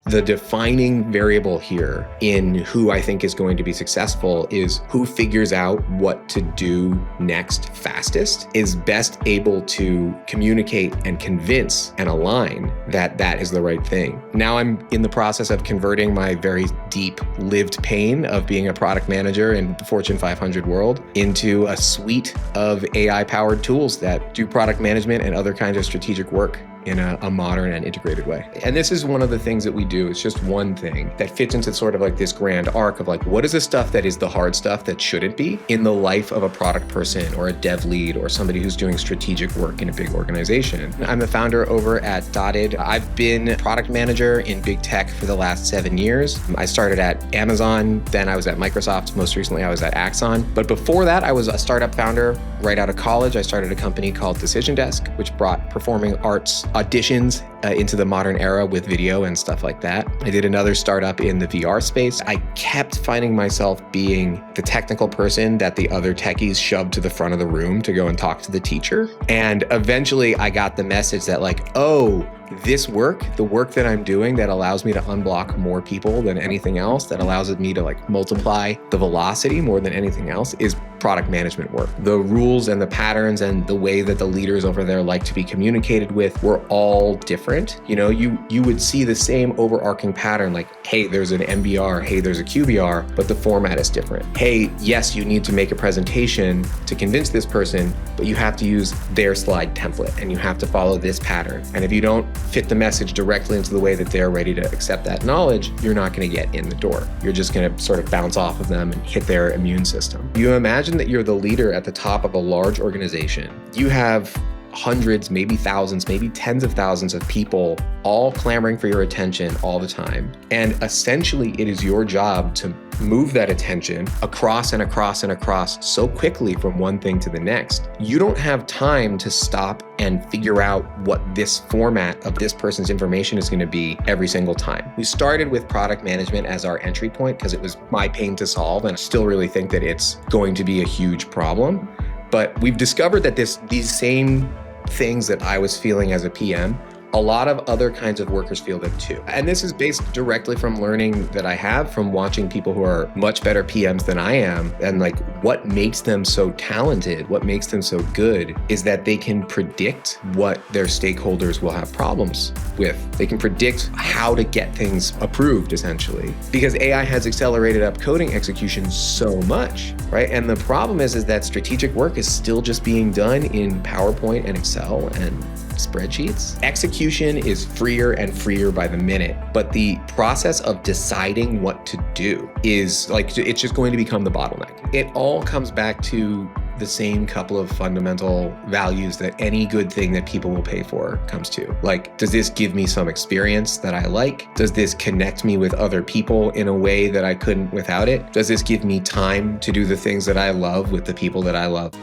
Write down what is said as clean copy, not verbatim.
The defining variable here in who I think is going to be successful is who figures out what to do next fastest, is best able to communicate and convince and align that that is the right thing. Now I'm in the process of converting my very deep lived pain of being a product manager in the Fortune 500 world into a suite of AI-powered tools that do product management and other kinds of strategic work in a modern and integrated way. And this is one of the things that we do. It's just one thing that fits into sort of like this grand arc of like, what is the stuff that is the hard stuff that shouldn't be in the life of a product person or a dev lead or somebody who's doing strategic work in a big organization. I'm the founder over at Dotted. I've been product manager in big tech for the last 7 years. I started at Amazon, then I was at Microsoft. Most recently, I was at Axon. But before that, I was a startup founder right out of college. I started a company called Decision Desk, which brought performing arts auditions into the modern era with video and stuff like that. I did another startup in the VR space. I kept finding myself being the technical person that the other techies shoved to the front of the room to go and talk to the teacher. And eventually I got the message that like, oh, this work, the work that I'm doing that allows me to unblock more people than anything else, that allows me to like multiply the velocity more than anything else, is product management work. The rules and the patterns and the way that the leaders over there like to be communicated with were all different. You know, you would see the same overarching pattern like, hey, there's an MBR, hey, there's a QBR, but the format is different. Hey, yes, you need to make a presentation to convince this person, but you have to use their slide template and you have to follow this pattern. And if you don't fit the message directly into the way that they're ready to accept that knowledge, you're not going to get in the door. You're just going to sort of bounce off of them and hit their immune system. You imagine that you're the leader at the top of a large organization. You have hundreds, maybe thousands, maybe tens of thousands of people all clamoring for your attention all the time. And essentially it is your job to move that attention across and across and across so quickly from one thing to the next. You don't have time to stop and figure out what this format of this person's information is going to be every single time. We started with product management as our entry point because it was my pain to solve, and I still really think that it's going to be a huge problem. But we've discovered that these same things that I was feeling as a PM, a lot of other kinds of workers feel them too. And this is based directly from learning that I have from watching people who are much better PMs than I am. And like what makes them so talented, what makes them so good is that they can predict what their stakeholders will have problems with. They can predict how to get things approved essentially, because AI has accelerated up coding execution so much, right? And the problem is that strategic work is still just being done in PowerPoint and Excel and spreadsheets. Execution is freer and freer by the minute, but the process of deciding what to do is like, it's just going to become the bottleneck. It all comes back to the same couple of fundamental values that any good thing that people will pay for comes to. Like, does this give me some experience that I like? Does this connect me with other people in a way that I couldn't without it? Does this give me time to do the things that I love with the people that I love?